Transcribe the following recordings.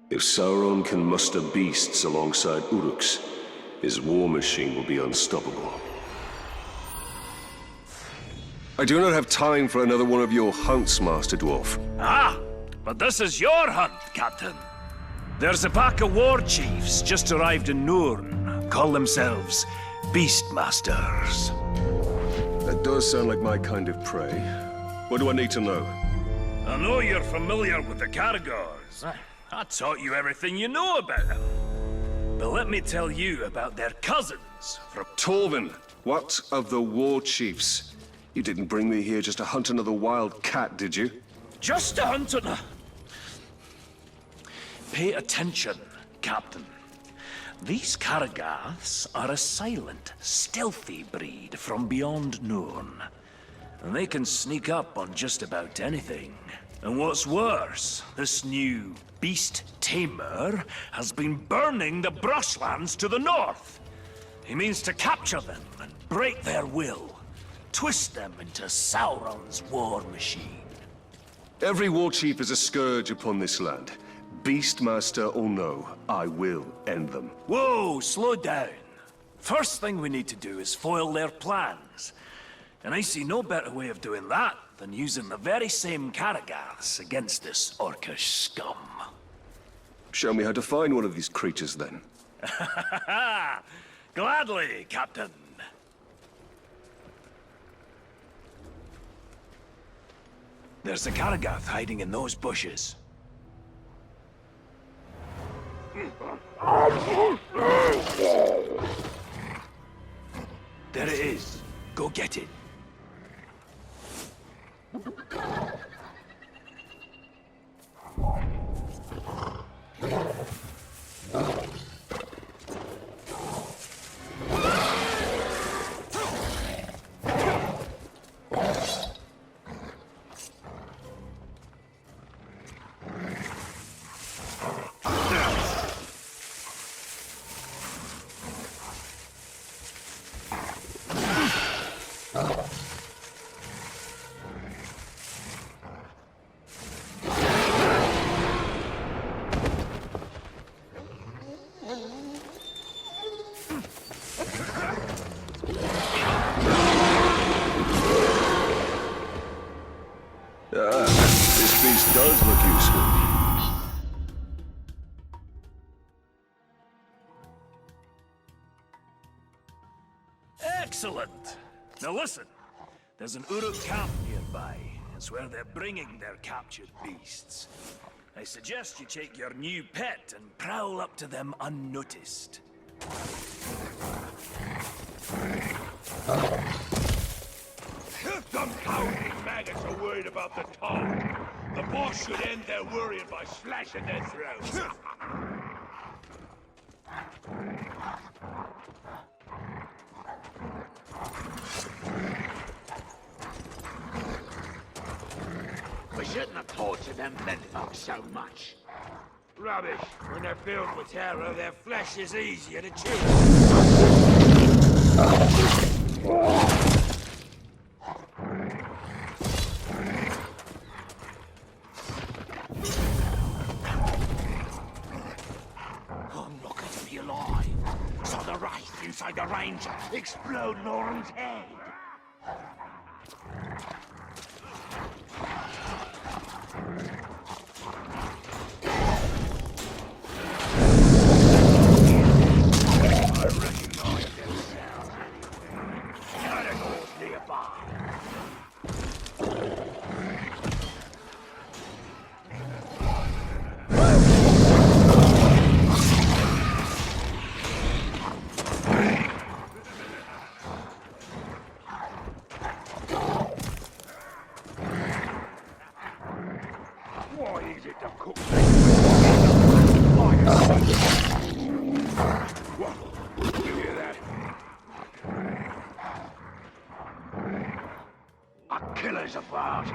If Sauron can muster beasts alongside Uruks, his war machine will be unstoppable. I do not have time for another one of your hunts, Master Dwarf. Ah, but this is your hunt, Captain. There's a pack of war chiefs just arrived in Nurn. Call themselves Beastmasters. That does sound like my kind of prey. What do I need to know? I know you're familiar with the Caragors. I taught you everything you know about them. But let me tell you about their cousins from... Torvin, what of the war chiefs? You didn't bring me here just to hunt another wild cat, did you? Just to hunt another... Pay attention, Captain. These Caragaths are a silent, stealthy breed from beyond Nurn. And they can sneak up on just about anything. And what's worse, this new beast tamer has been burning the brushlands to the north. He means to capture them and break their will. Twist them into Sauron's war machine. Every war chief is a scourge upon this land. Beastmaster or no, I will end them. Whoa, slow down. First thing we need to do is foil their plans. And I see no better way of doing that than using the very same Caragaths against this orcish scum. Show me how to find one of these creatures, then. Gladly, Captain. There's a Caragath hiding in those bushes. There it is. Go get it. This beast does look useful. Excellent! Now listen, there's an Uruk camp nearby. It's where they're bringing their captured beasts. I suggest you take your new pet and prowl up to them unnoticed. Some cowardly maggots are worried about the tongue. The boss should end their worrying by slashing their throats. We shouldn't have tortured them bedbugs so much. Rubbish. When they're filled with terror, their flesh is easier to chew. I'm lucky to be alive. So the wraith inside the ranger explode Noran's head. I recognize them sounds. Caragors nearby. Why is it the cook What? You hear that? A killer's about.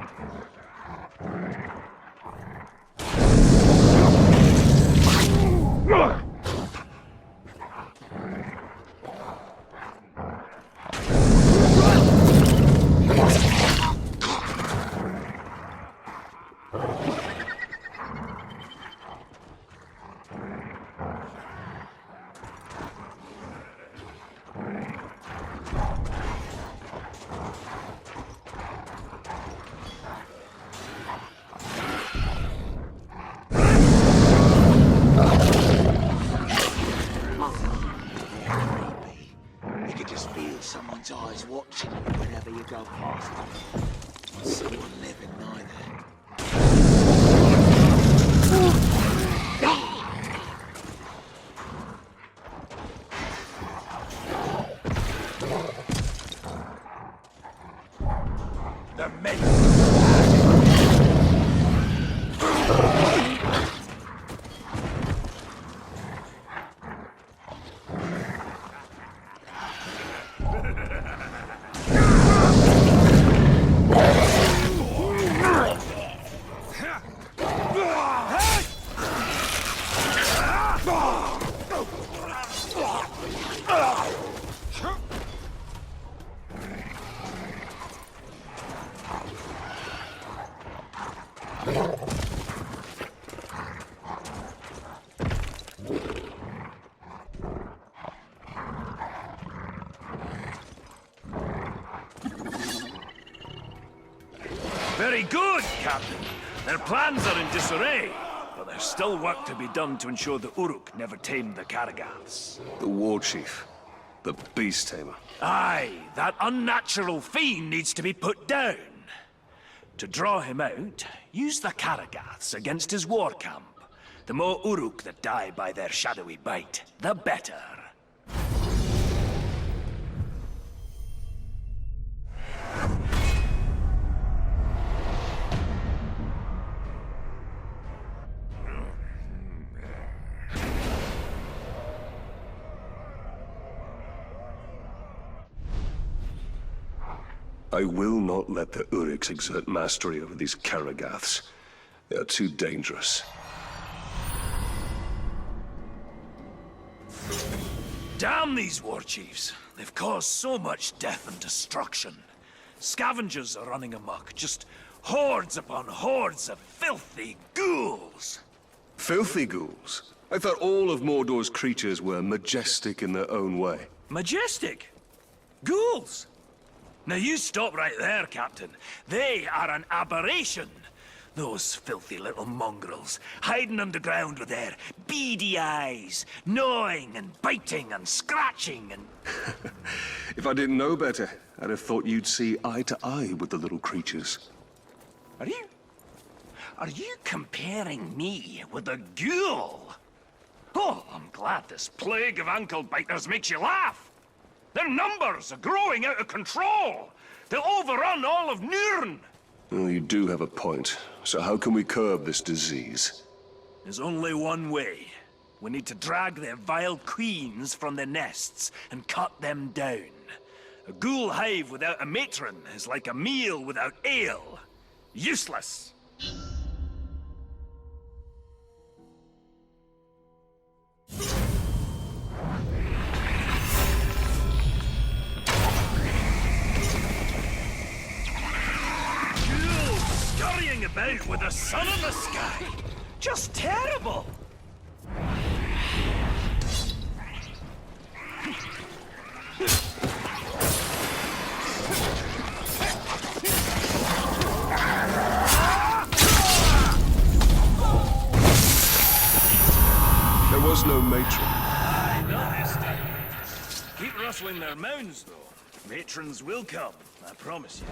God's eyes watching you whenever you go past them. Not someone living neither. The men. Very good, Captain. Their plans are in disarray, but there's still work to be done to ensure the Uruk never tamed the Karagaths. The war chief. The beast tamer. Aye, that unnatural fiend needs to be put down. To draw him out, use the Karagaths against his war camp. The more Uruk that die by their shadowy bite, the better. I will not let the Uruks exert mastery over these Karagaths. They are too dangerous. Damn these war chiefs. They've caused so much death and destruction. Scavengers are running amok, just hordes upon hordes of filthy ghouls. Filthy ghouls? I thought all of Mordor's creatures were majestic in their own way. Majestic? Ghouls? Now you stop right there, Captain. They are an aberration. Those filthy little mongrels, hiding underground with their beady eyes, gnawing and biting and scratching and... If I didn't know better, I'd have thought you'd see eye to eye with the little creatures. Are you comparing me with a ghoul? Oh, I'm glad this plague of ankle biters makes you laugh. Their numbers are growing out of control. They'll overrun all of Nurn. Well, you do have a point. So how can we curb this disease? There's only one way. We need to drag their vile queens from their nests and cut them down. A ghoul hive without a matron is like a meal without ale. Useless. Scurrying about with the sun in the sky. Just terrible. There was no matron. Aye, not this time. Keep rustling their mounds, though. Matrons will come, I promise you.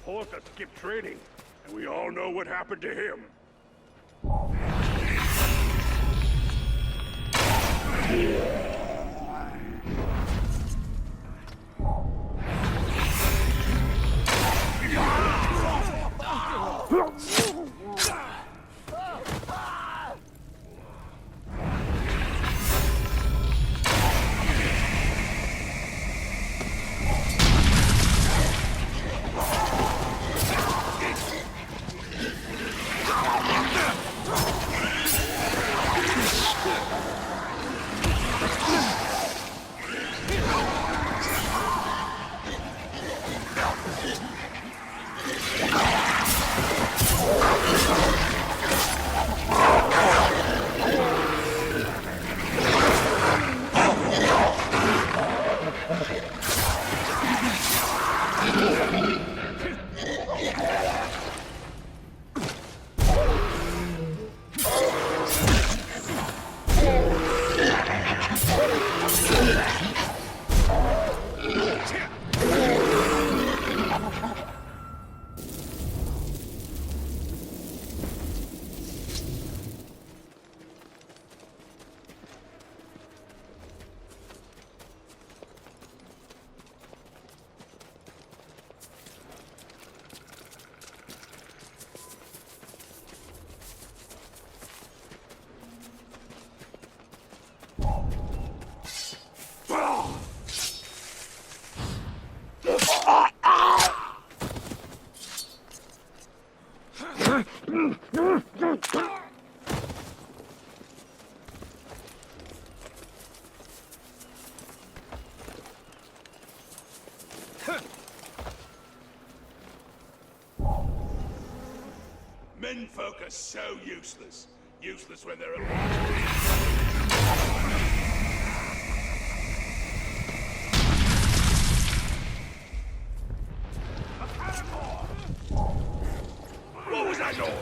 Porthos skipped training, and we all know what happened to him. Menfolk are so useless. Useless when they're alive. What was that noise?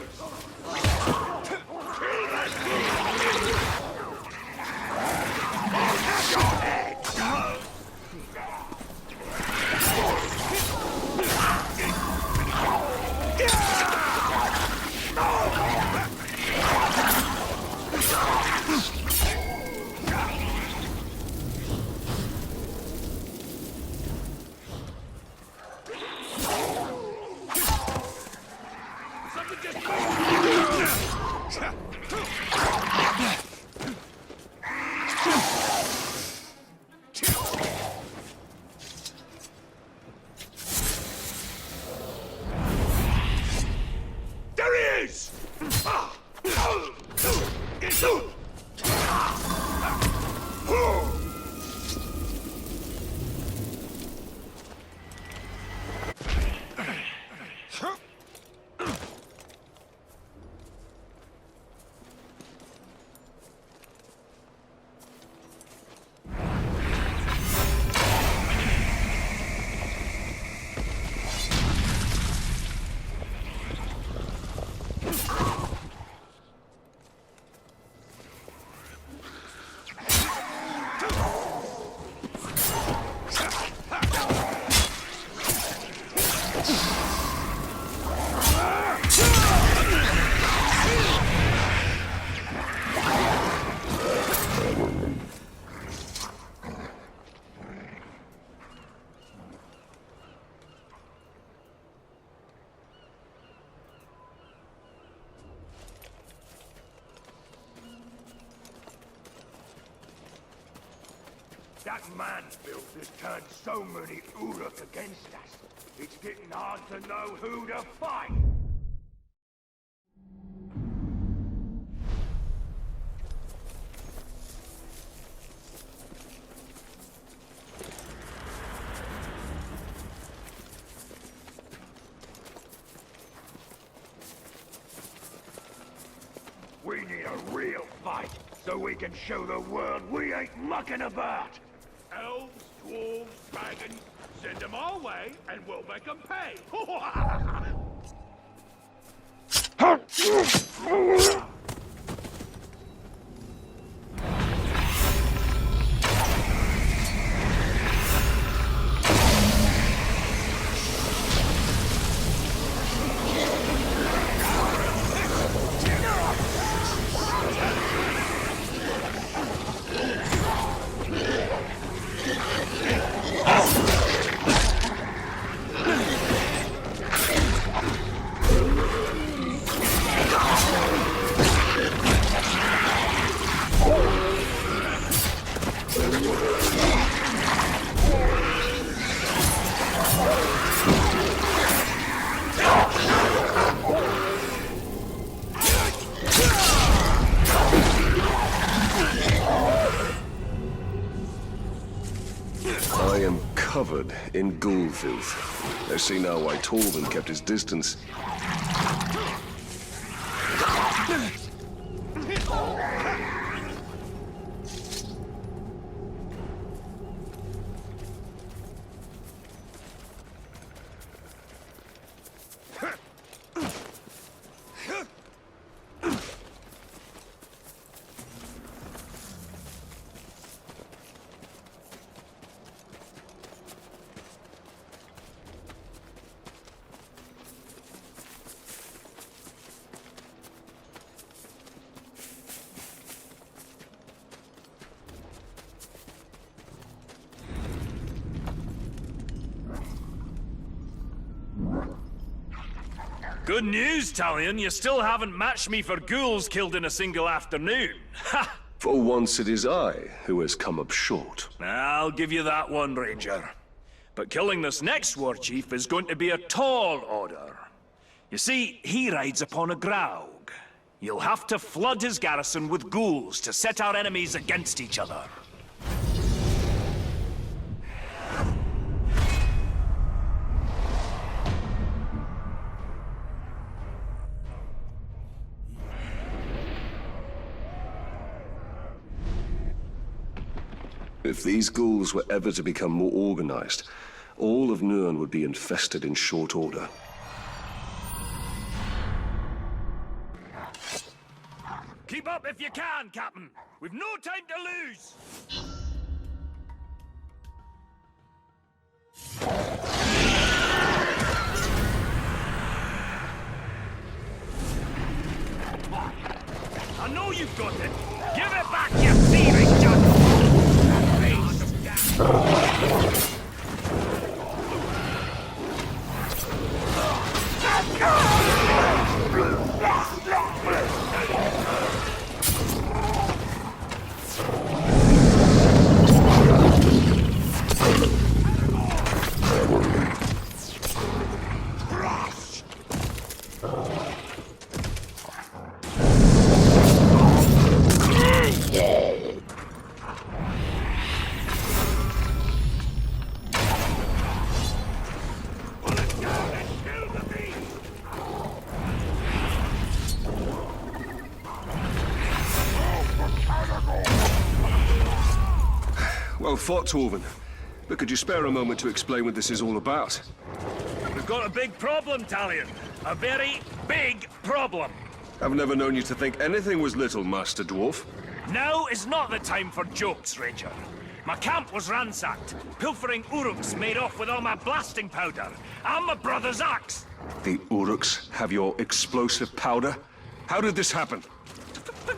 That man built has turned so many Uruk against us. It's getting hard to know who to fight. We need a real fight, so we can show the world we ain't mucking about. Elves, dwarves, dragons, send them our way, and we'll make them pay. in ghoul filth. I see now why Torvald kept his distance. Good news, Talion. You still haven't matched me for ghouls killed in a single afternoon. Ha! For once it is I who has come up short. I'll give you that one, Ranger. But killing this next war chief is going to be a tall order. You see, he rides upon a graug. You'll have to flood his garrison with ghouls to set our enemies against each other. If these ghouls were ever to become more organized, all of Nirn would be infested in short order. Keep up if you can, Captain. We've no time to lose. I know you've got it. Give it back, you thieving junk! Well fought, Torvald. But could you spare a moment to explain what this is all about? We've got a big problem, Talion. A very big problem. I've never known you to think anything was little, Master Dwarf. Now is not the time for jokes, Ranger. My camp was ransacked. Pilfering Uruks made off with all my blasting powder and my brother's axe. The Uruks have your explosive powder? How did this happen?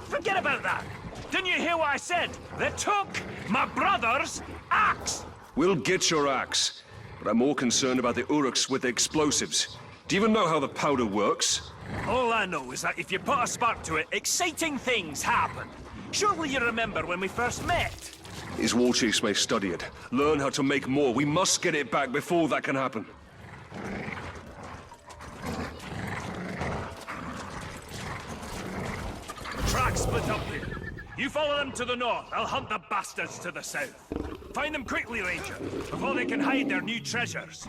Forget about that. Didn't you hear what I said? They took my brother's axe. We'll get your axe, but I'm more concerned about the Uruks with the explosives. Do you even know how the powder works? All I know is that if you put a spark to it, exciting things happen. Surely you remember when we first met? His war chiefs may study it, learn how to make more. We must get it back before that can happen. The tracks split up here. You follow them to the north, I'll hunt the bastards to the south. Find them quickly, Ranger, before they can hide their new treasures.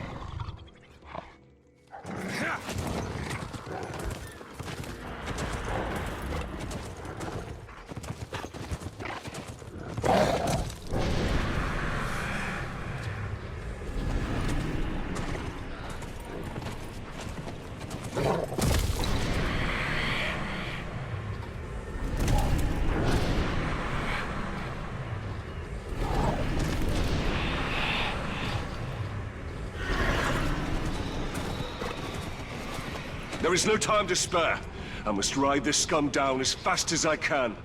There is no time to spare. I must ride this scum down as fast as I can.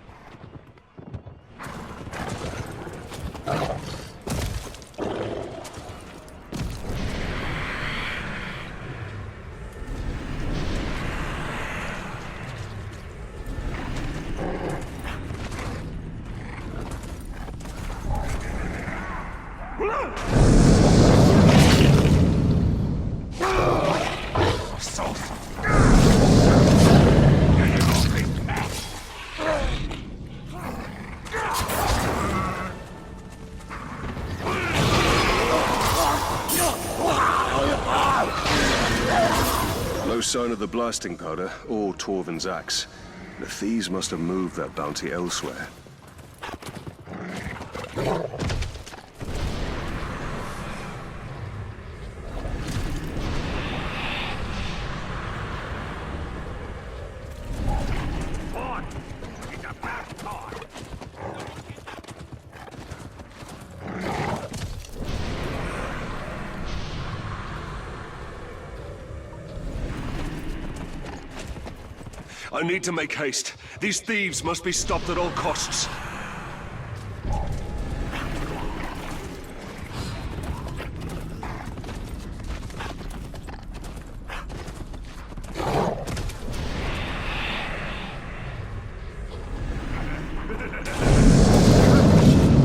No sign of the blasting powder or Torvin's axe. The thieves must have moved that bounty elsewhere. I need to make haste. These thieves must be stopped at all costs.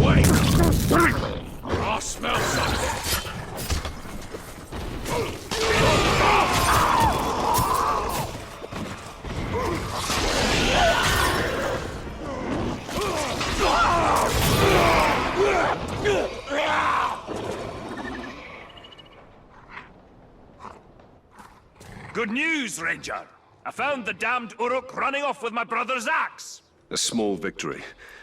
Wait! I smell something! Good news, Ranger. I found the damned Uruk running off with my brother's axe. A small victory.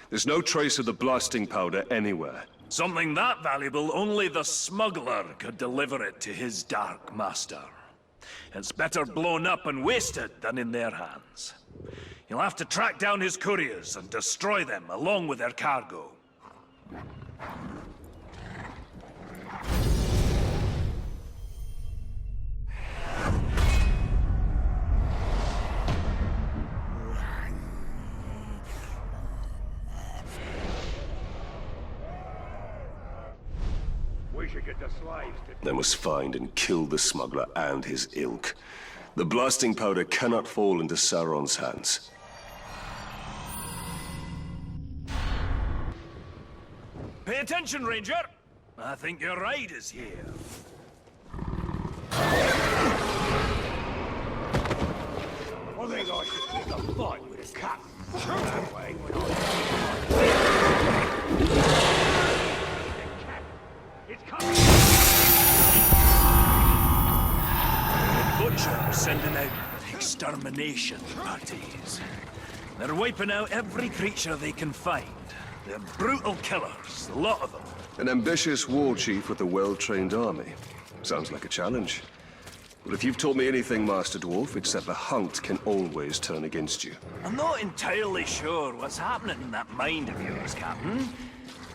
There's no trace of the blasting powder anywhere. Something that valuable, only the smuggler could deliver it to his dark master. It's better blown up and wasted than in their hands. You'll have to track down his couriers and destroy them along with their cargo. We should get the slaves to... They must find and kill the smuggler and his ilk. The blasting powder cannot fall into Sauron's hands. Pay attention, Ranger. I think your ride is here. I think I should pick a fight with a cat. That way, when It's coming! Butcher are sending out extermination parties. They're wiping out every creature they can find. They're brutal killers, a lot of them. An ambitious war chief with a well-trained army. Sounds like a challenge. But if you've taught me anything, Master Dwarf, it's that the hunt can always turn against you. I'm not entirely sure what's happening in that mind of yours, Captain.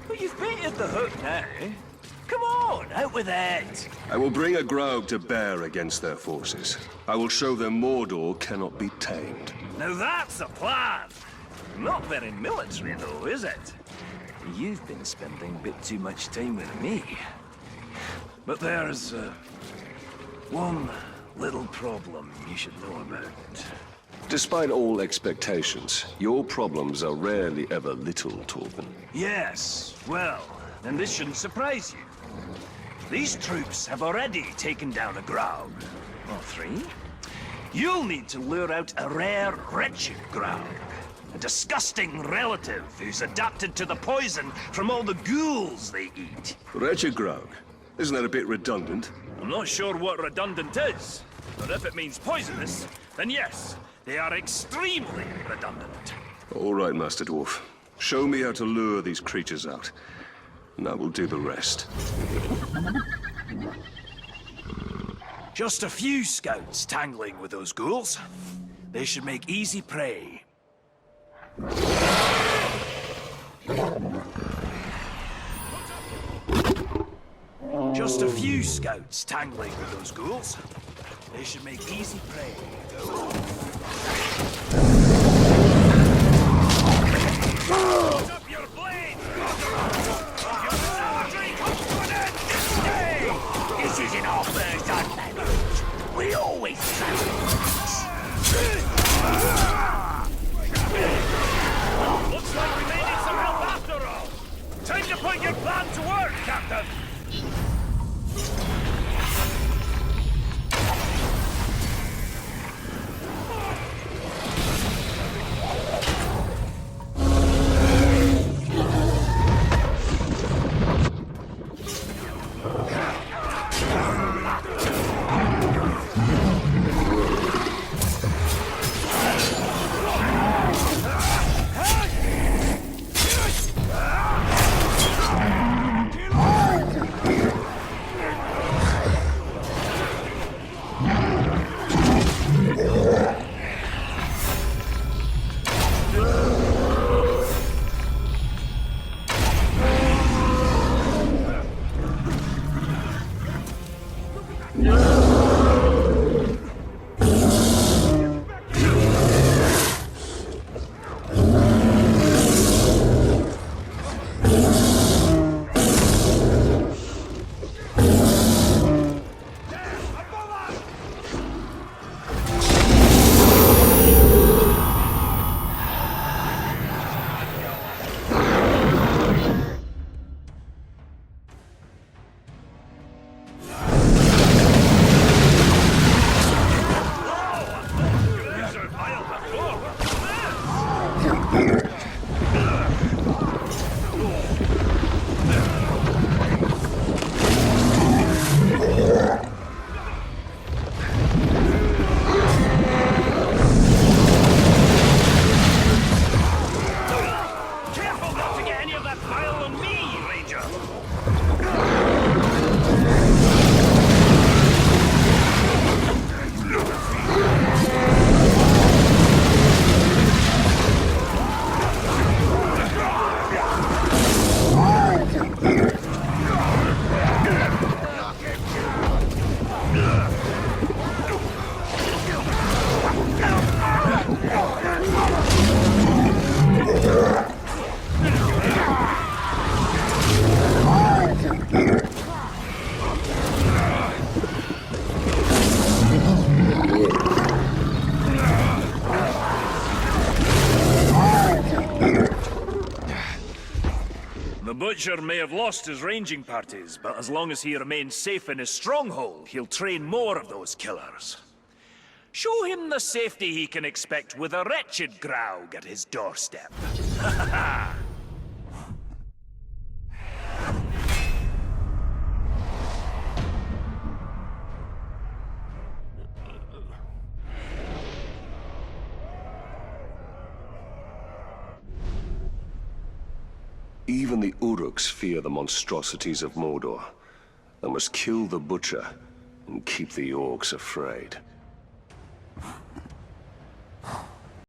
But you've painted the hook now. Come on, out with it! I will bring a Graug to bear against their forces. I will show them Mordor cannot be tamed. Now that's a plan! Not very military, though, is it? You've been spending a bit too much time with me. But there's, one little problem you should know about. Despite all expectations, your problems are rarely ever little, Torvin. Yes, well, then this shouldn't surprise you. These troops have already taken down a Graug. Or three. You'll need to lure out a rare, wretched Graug. A disgusting relative who's adapted to the poison from all the ghouls they eat. Wretched Graug. Isn't that a bit redundant? I'm not sure what redundant is, but if it means poisonous, then yes, they are extremely redundant. All right, Master Dwarf. Show me how to lure these creatures out, and I will do the rest. Just a few scouts tangling with those ghouls. They should make easy prey. Just a few scouts tangling with those ghouls. They should make easy prey. Put up your blade! Your savagery comes to an end this day! This isn't our first hunt, man. We always travel. Looks like we may need some help after all! Time to put your plan to work, Captain! The Butcher may have lost his ranging parties, but as long as he remains safe in his stronghold, he'll train more of those killers. Show him the safety he can expect with a wretched Graug at his doorstep. Even the Uruks fear the monstrosities of Mordor. I must kill the Butcher and keep the orcs afraid.